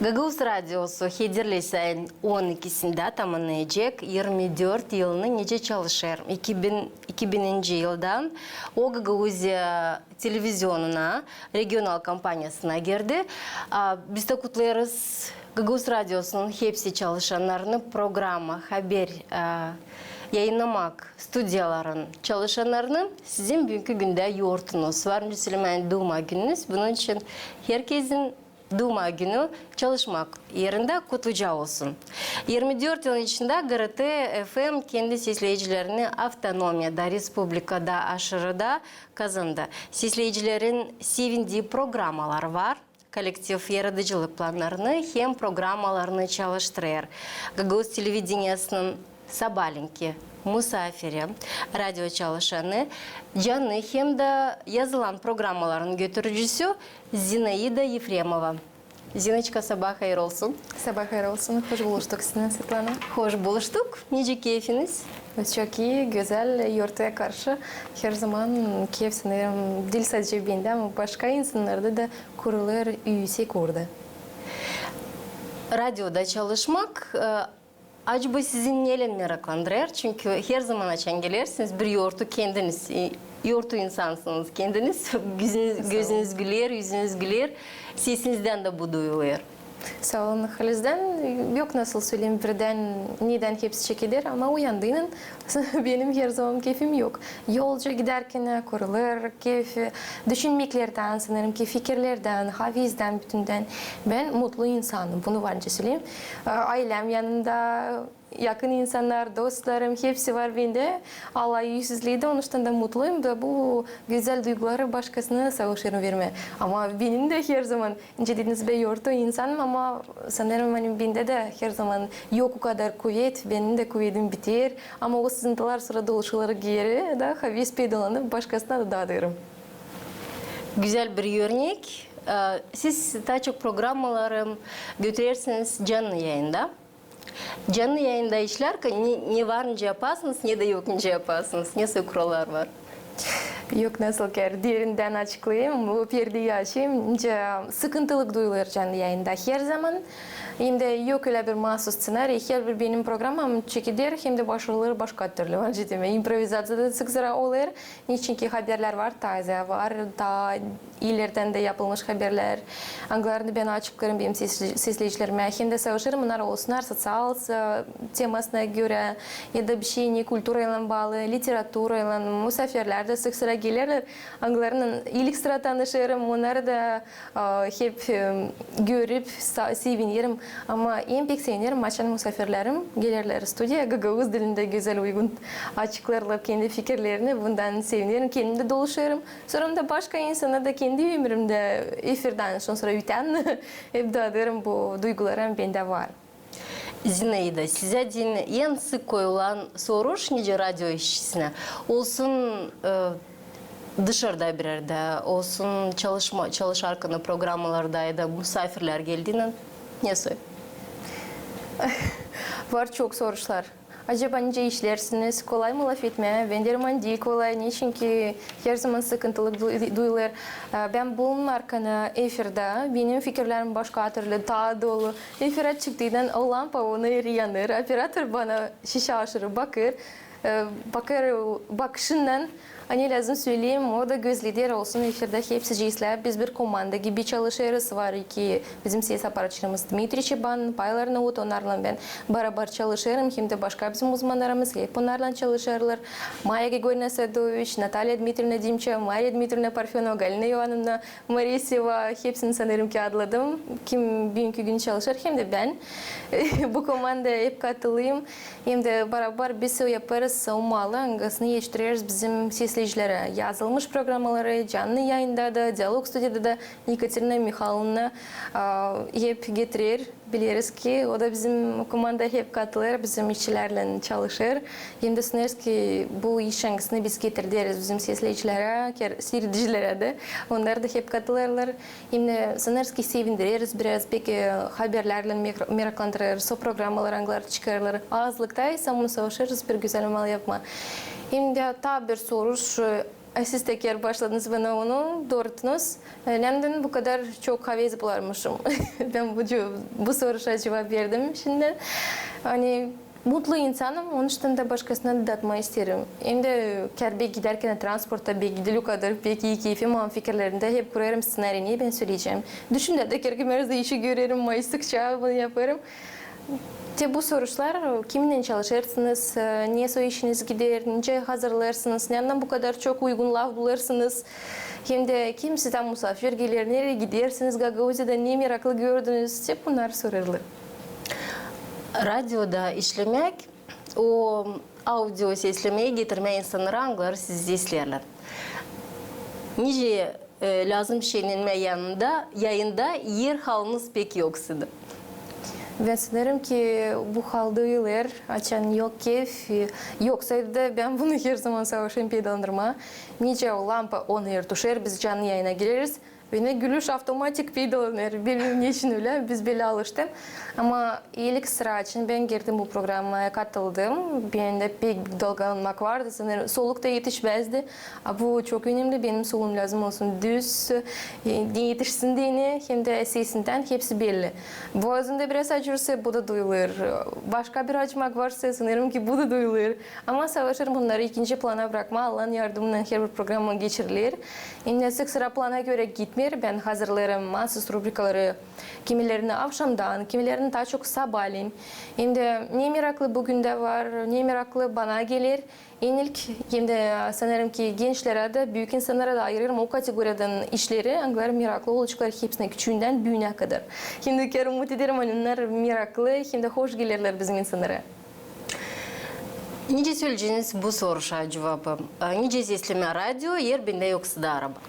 Gagavuz Radyosu Hederlesen 12'sinde tamamlayacak 24 yılını nece çalışır. 2000. yıldan o Gagavuz televizyonuna, regional kampanyasına girdi. Biz de kutlarız Gagavuz Radyosu'nun hepsi çalışanlarını programa, haber yayınlamak stüdyaların çalışanlarını sizin bugünkü günde yoğurtunuz var. Müslüman Duma gününüz. Bunun için herkesin Duma günü çalışmak yerinde kutluca olsun. 24 yılın içinde GRT FM kendi izleyicilerini avtonomiyada, Respublika'da, aşırıda kazandı. İzleyicilerin sevindiği programalar var. Kolektif yaratıcılık planlarını hem programalarını çalıştırıyor. Gagavuz Televizyon'un Sabalinki Musafiri, radyo çalışanı, canlı hem de yazılan programaların götürücüsü Zinaida Yefremova. Zinочка, sabah hayır olsun. Sabah hayır olsun. Hoş buluştuk sizinle Svetlana. Hoş buluştuk. Nice keyfiniz? Çok iyi, güzel, yurtaya karşı her zaman keyif sanırım dil sadece bende ama başka insanlarda da kurulur üyesi kurdu. Radyoda çalışmak acaba sizin neyle meraklandırır? Çünkü her zaman açan gelirsiniz, bir yoğurtu kendiniz, yoğurtu insansınız kendiniz. Gözünüz güler, yüzünüz güler, sesinizden de bu duyuluyor. Sağ olun Haliz'den. Yok nasıl söyleyeyim birden neden hepsi çekilir ama uyandığının benim her zaman keyfim yok. Yolca giderken kurulur keyfi, düşünmeklerden sanırım ki fikirlerden, havizden bütünden ben mutlu insanım. Bunu varınca söyleyeyim. Ailem yanında, yakın insanlar, dostlarım hepsi var bende. Allah yüzsüzlüğü onun için de mutluyum da bu güzel duyguları başkasına savaşırım verme. Ama benim de her zaman dediğiniz gibi yortu insanım ama sanırım hani bende de her zaman yok o kadar kuvvet, benim de kuvvetim biter. Ama o sızıntılar sırada oluşuları geri da haviz peydalanıp başkasına da dağıtırım. Güzel bir örnek. Siz daha çok programaları götürürsünüz canlı yayında. Canlı yayında işlerken ne varınca yaparsınız ne de yokunca yaparsınız. Nasıl kurallar var? Yok nasıl ki derinden açıklayayım, bu perdeyi açayım. Sıkıntılık duyulur canlı yayında her zaman. Hem de yok öyle bir mahsus senaryo. Her bir benim programım çekilir hem de başarıları başka türlü var. İmprovizasyada sık sıra olur. Niçin ki haberler var, taze var. Daha ileriden de yapılmış haberler. Anglarını ben açıklarım benim sesleyicilerime. Hem de savaşırım bunlar olsunlar sosyal temasına göre ya da bir şey ne kültürayla bağlı, literatürayla, misafirler de sık sıra gelirler. Anglarının ilk sıra tanışırım. Onları da hep görüp sevinirim. Ama en pek sevinirim açan misafirlerim gelirler stüdyoya. Gagavuz dilinde güzel uygun açıklarlar kendi fikirlerini. Bundan sevinirim. Kendim de dolaşıyorum. Sonra da başka insana da kendi ömrümde efirden sonra üten hep dağıtırım bu duygularım bende var. Zinaida, size en sık koyulan soru nice radyo işçisine olsun dışarıda bir yerde, olsun çalışarken programlarda ya da misafirler geldiğinde ne söyleyeyim? Var çok sorular. Acaba nice işlersiniz? Kolay mı laf etme? Ben değil kolay. Niçin ki her zaman sıkıntılık duyulur. Ben bulunarken efirde benim fikirlerim başka türlü daha dolu. Efire çıktığından o lampa ona yanır. Operatör bana şişe aşırı bakır. Bakışından hani lazım söyleyeyim o da göz lider olsun efirde hepsi izler. Biz bir komanda gibi çalışırız var ki bizim ses aparatçılarımız Dmitri Çeban, Paylar Navut onlarla ben beraber çalışırım. Hem de başka bizim uzmanlarımız hep onlarla çalışırlar. Maya Grigorina Sadoviç, Natalya Dmitrievna Dimça, Maria Dmitrievna Parfenova, Galina Ivanovna, Mariseva hepsini sanırım ki adladım. Kim bugünkü gün çalışır hem de ben bu komandaya hep katılayım. Hem de beraber biz yaparız savunmalı angasını yetiştiririz bizim sesleyicilere. Yazılmış programaları canlı yayında da, diyalog stüdyoda da Yekaterina Mikhailovna hep getirir. Biliriz ki o da bizim komanda hep katılır, bizim işçilerle çalışır. Hem de sanırız ki bu iş angasını biz getiririz bizim sesleyicilere, seyircilere de. Onlar da hep katılırlar. Hem de sanırız ki sevindiririz biraz peki haberlerle meraklandırırız. O programalar angalar çıkarırlar. Azlıkta ise bunu savaşırız bir güzel mal yapma. Hem de hatta bir soru siz teker başladınız bana onu doğrulttunuz. Neden bu kadar çok haviz bularmışım? Ben bu soruşa cevap verdim şimdi. Hani mutlu insanım, onun için de başkasına da datma isterim. Hem de kerbe giderken transportta belki o kadar peki keyfim an fikirlerinde hep kurarım senaryoyu ben söyleyeceğim. Düşünde de kerke merze işi görerim, mayıstıkça bunu yaparım. Bu sorular kiminle çalışırsınız, niye o işiniz gider, nice hazırlarsınız, nereden bu kadar çok uygun laf bularsınız, hem de kim sizden misafir gelir, nereye gidersiniz, Gagauza'da ne meraklı gördünüz, hep bunlar sorulur. Radyoda işlemek, o audio seslemeyi getirme insanları anglar, siz izlerler. Nice lazım şeyin yayında yer halınız pek yoksuydu. Ben sanırım ki bu halde yıllar açan yok keyif, yoksaydı da ben bunu her zaman savaşım peydalandırma. Nice o lampa on yer düşer, biz canlı yayına gireriz. Beni gülüş otomatik peydalanır. Benim için öyle, biz böyle alıştım. Ama iyilik sıra için ben girdim bu programa, katıldım. Ben de pek dalgalanmak vardı, sanırım solukta yetişmezdi. Bu çok önemli, benim solum lazım olsun düz, yetişsin diye hem de sesinden hepsi belli. Boğazında biraz acırsa bu da duyulur. Başka bir acımak varsa sanırım ki bu da duyulur. Ama savaşır bunları ikinci plana bırakma, Allah'ın yardımıyla her bir programa geçirilir. Yine sık sıra plana göre gitmiyor. Ben hazırlarım mahsus rubrikaları, kimilerini akşamdan, kimilerini daha çok sabahleyin. Hem de ne meraklı bugün de var, ne meraklı bana gelir. En ilk hem de sanırım ki gençlere de büyük insanlara da ayırırım o kategoriden işleri, anılar meraklı olacaklar hepsine küçüğünden büyüğüne kadar. Hem de kere umut ederim onlar meraklı hem de hoş gelirler bizim insanlara. Nice söyleyeceğiniz bu soruşa cevabı? Nice sesleme radyo, yer bende yoksa da araba.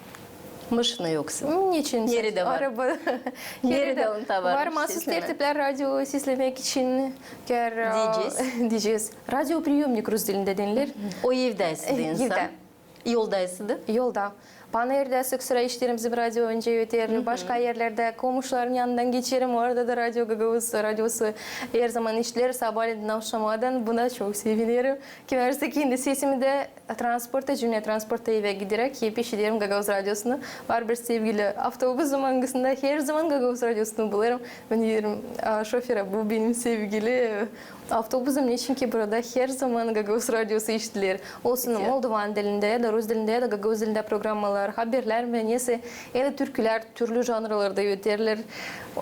Maşına yoksa. Niçin? Yeri de var. Araba. Yeri de var. Var mahsus tertipler radyo seslemek için. Diyeceğiz. Radyo priyomnik Rus dilinde denilir. O evdeysiz insan. Evde. Yoldaysiz. Yolda. Bana yerde sık sıra işlerimizi bir radyo önce öter. Başka yerlerde komşuların yanından geçerim. Orada da radyo radyosu her zaman işler. Sabahleyin akşamadan buna çok sevinirim. Kimerse kendi sesimi de transporta eve giderek hep işlerim Gagavuz radyosunu. Var bir sevgili avtobus zamanında her zaman Gagavuz radyosunu bularım. Ben diyorum şoföre bu benim sevgili avtobusum ne ki burada her zaman Gagavuz radyosu işler. Olsun Moldovan dilinde ya da Rus dilinde ya da Gagavuz dilinde programlar, haberler ve neyse ya da türküler, türlü janrlarda öterler.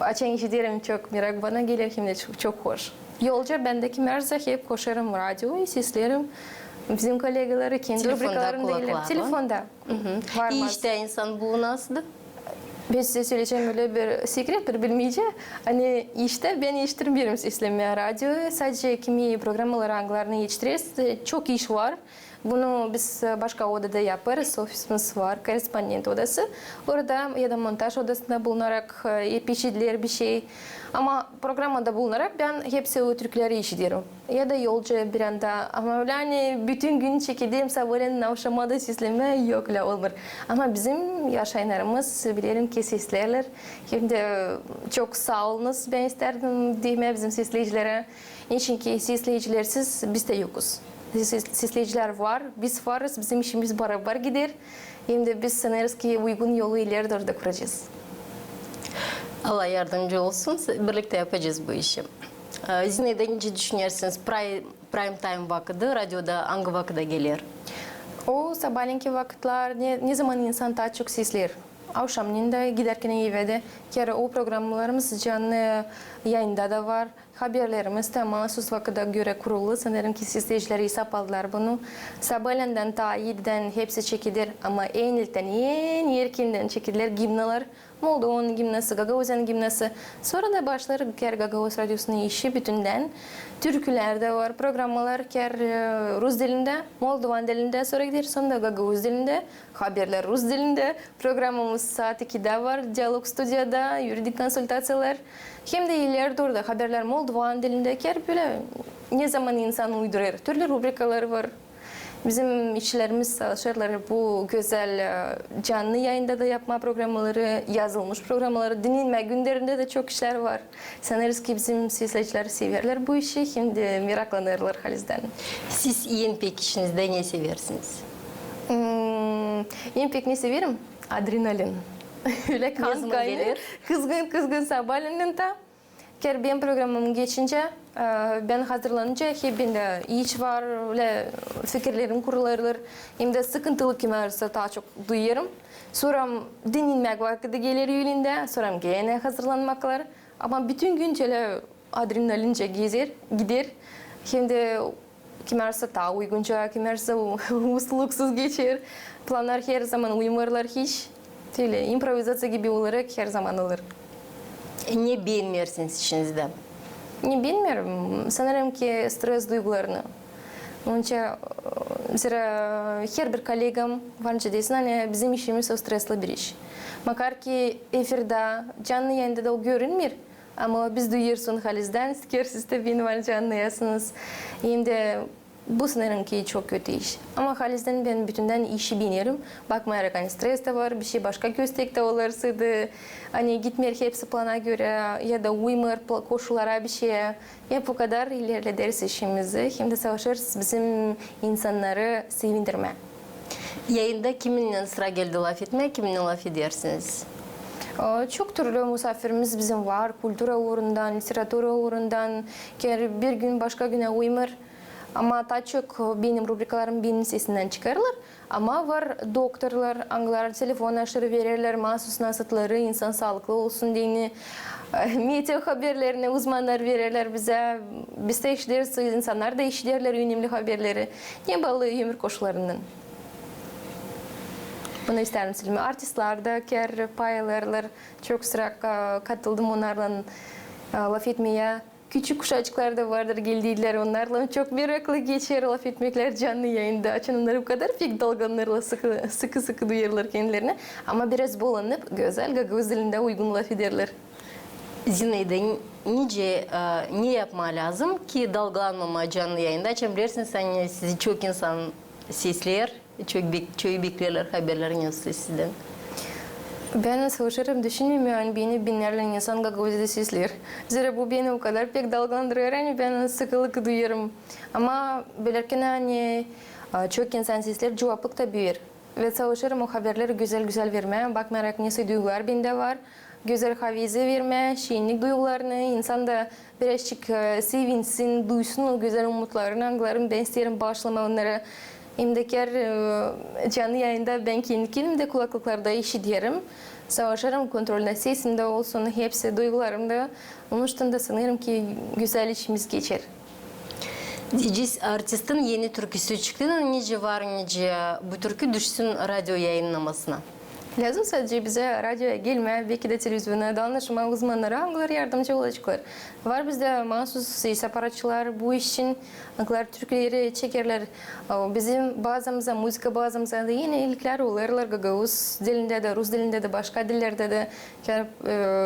Açan işlerim çok merak bana gelir hem de çok hoş. Yolca bendeki merze hep koşarım radyoyu, seslerim. Bizim kolegaları kendi rubrikalarında iler. Telefonda. İyi işte insan bu nasıldı? Ben size söyleyeceğim öyle bir sekret, bir bilmece. Hani işte ben yetiştirmiyorum seslenme radyo. Sadece kimi programlar anglarını yetiştiririz. Çok iş var. Bunu biz başka odada yaparız. Ofisimiz var, korespondent odası. Orada ya da montaj odasında bulunarak pişirdiler bir şey. Ama programda bulunarak ben hepsi o Türkleri işitiyorum. Ya da yolcu bir anda ama öyle hani bütün gün çekildiğim sabahleyin akşamada seslenme yok la olur. Ama bizim yaşayanlarımız bilirim ki seslerler. Hem de çok sağ olunuz ben isterdim diyeyim bizim sesleyicilere. Çünkü sesleyicilersiz biz de yokuz. Sesleyiciler var, biz varız, bizim işimiz beraber gider. Hem de biz sanırız ki uygun yolu ileride orada kuracağız. Allah yardımcı olsun. Birlikte yapacağız bu işi. Siz neden düşünüyorsunuz? Prime time vakti radyoda hangi vakıda gelir? O sabahleyin vakitler ne zaman insan daha çok sesler. Akşamleyin de giderken evde kere o programlarımız canlı yayında da var. Haberlerimiz de mahsus vakıda göre kurulu. Sanırım ki izleyiciler hesap aldılar bunu. Sabahleyinden ta 7'den hepsi çekilir ama en ilkten en erkenden çekilir gimnalar. Moldovan gimnası, Gagavuz'un gimnası. Sonra da başlar Gagavuz radyosunun işi bütünden. Türküler de var, programlar Rus dilinde, Moldovan dilinde, sonra gider sonra Gagavuz dilinde, haberler Rus dilinde. Programımız saat 2'de var, diyalog stüdyoda, yuridik konsultasyalar. Hem de ileride orada haberler Moldovan dilinde böyle ne zaman insan uydurur. Türlü rubrikalar var. Bizim işçilerimiz çalışırlar bu güzel canlı yayında da yapma programları, yazılmış programları, dinlenme günlerinde de çok işler var. Sanırız ki bizim sesler severler bu işi, hem de meraklanırlar halizden. Siz en pek işinizde ne seversiniz? En pek ne severim? Adrenalin. Öyle kan zaman kaynıyor. gelir? Kızgın sabahleyin de. Ker benim programım geçince, ben hazırlanınca hep bende iş var, öyle fikirlerim kurularlar. Hem de sıkıntılı kemerse daha çok duyuyorum. Sonra dinlenmek vakti gelir yüzünde, sonra gene hazırlanmaklar. Ama bütün gün şöyle adrenalince gider. Hem de kemerse daha uygunca, kemerse usluksuz geçer. Planlar her zaman uymarlar hiç. Öyle improvizasyon gibi olarak her zaman olur. Ne beğenmiyorsunuz işinizde? Ne bilmiyorum. Sanırım ki stres duygularını. Onca zira her bir kolegam varınca desin hani bizim işimiz o stresli bir iş. Makar ki efirde canlı yayında da o görünmüyor. Ama biz duyuyorsun halizden, siz de beni varınca anlayasınız. Hem de bu sanırım ki çok kötü iş. Ama halizden ben bütünden işi biliyorum. Bakmayarak hani stres de var, bir şey başka göstekte olursa hani gitmiyor hepsi plana göre ya da uymur koşullara bir şeye. Hep o kadar ilerleriz işimizi. Hem de savaşırız bizim insanları sevindirme. Yayında kiminle sıra geldi laf etmeye, kiminle laf edersiniz? Çok türlü misafirimiz bizim var. Kültüra uğrundan, literatüra uğrundan. Bir gün başka güne uymur. Ama daha çok benim rubrikalarım benim sesinden çıkarılır. Ama var doktorlar, anglar, telefon aşırı verirler, mahsus nasıtları, insan sağlıklı olsun diye. Meteo haberlerini uzmanlar verirler bize. Biz de işleriz, insanlar da işlerler önemli haberleri. Ne bağlı ömür koşullarından. Bunu isterim söyleme. Artistler de ker paylarlar. Çok sıra katıldım onlarla laf etmeye. Küçük kuşacıklar da vardır geldiler onlarla. Çok meraklı geçer laf etmekler canlı yayında. Açın onları bu kadar pek dalganlarla sıkı duyarlar kendilerine. Ama biraz bulanıp güzel Gagavuz dilinde uygun laf ederler. Zinaida, ne yapma lazım ki dalgalanmama canlı yayında? Çünkü bilirsiniz hani sizi çok insan sesler, çok beklerler haberlerini sizden. Ben savaşırım düşünmüyorum yani beni binlerle insan Gagavuz'da sesler. Zira bu beni o kadar pek dalgalandırıyor yani ben sıkılık duyuyorum. Ama belirken hani çok insan sesler cevaplık da büyür. Ve savaşırım o haberleri güzel vermeye. Bakmayarak nesi duygular bende var. Güzel havize verme, şirinlik duygularını, insan da birazcık sevinsin, duysun o güzel umutlarını, anglarım. Ben isterim bağışlama onlara. Hem de canlı yayında ben kendim de kulaklıklarda işitiyorum. Savaşırım kontrolde sesimde olsun, hepsi duygularımda. Onun için de sanırım ki güzel işimiz geçer. Diyeceğiz artistin yeni türküsü çıktı. Nice var nice bu türkü düşsün radyo yayınlamasına. Lazım sadece bize radyoya gelme, belki de televizyona danışma uzmanları, anglar yardımcı olacaklar. Var bizde mahsus ses aparatçılar bu işin anglar türküleri çekerler. Bizim bazımıza, müzik bazımıza da yenilikler olurlar. Gagavuz dilinde de, Rus dilinde de, başka dillerde de.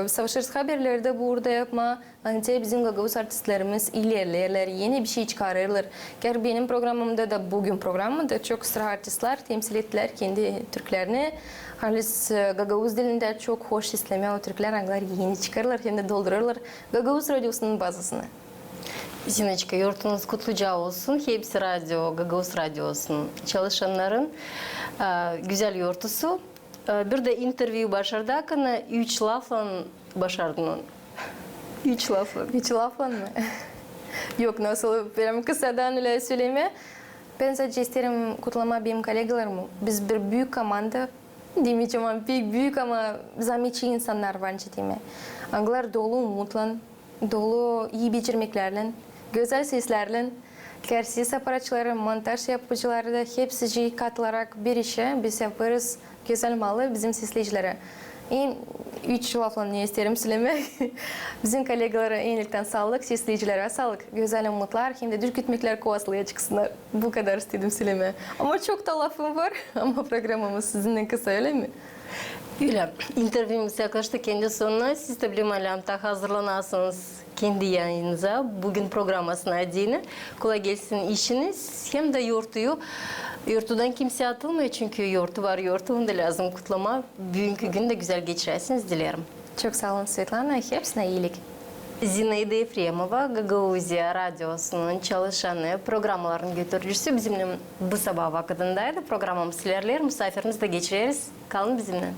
Savaşırız haberlerde burada yapma. Anca bizim Gagavuz artistlerimiz ilerlerler, yeni bir şey çıkarırlar. Benim programımda da, bugün programımda çok sıra artistler temsil ettiler kendi Türklerini. Halis Gagavuz dilinde çok hoş islami o Türkler anglar yeni çıkarırlar hem de doldururlar Gagavuz radyosunun bazısını. Zinaçka, yurtunuz kutluca olsun. Hepsi radyo, Gagavuz radyosunun çalışanların güzel yurtusu. Bir de interview başardık. 3 lafla başardın. 3 lafla. 3 lafla mı? Yok, nasıl benim kısadan öyle söyleme. Ben sadece isterim kutlama benim kolegalarımı. Biz bir büyük komanda. Demeyeceğim ama büyük ama zahmetçi insanlar var değil mi? Anglar dolu umutla, dolu iyi becermeklerle, güzel seslerle, ses aparatçıları, montaj yapıcıları da hepsi katılarak bir işe biz yaparız güzel malı bizim sesleyicilere. En 3 lafla ne isterim söylemek. Bizim kolegalara iyilikten sağlık, sesleyicilere sağlık, güzel umutlar, hem de dürkütmekler kovaslıya çıksınlar. Bu kadar istedim söyleme. Ama çok da lafım var ama programımız sizinle kısa öyle mi? Öyle. İnterviewimiz yaklaştı kendi sonuna. Siz de bilimhalamda hazırlanasınız kendi yayınınıza. Bugün programasına diyene. Kolay gelsin işiniz. Hem de yurtudan kimse atılmıyor çünkü yurtu var, yurtunu da lazım kutlama. Bugünkü gün de güzel geçiresiniz dilerim. Çok sağ olun Svetlana. Hepsine iyilik. Zinaida Efremova, Gagauzya Radyosu'nun çalışanı, programmaların götürücüsü bizimle bu sabah vakitindeydi. Programımız sizlerle, misafirimiz de geçireriz. Kalın bizimle.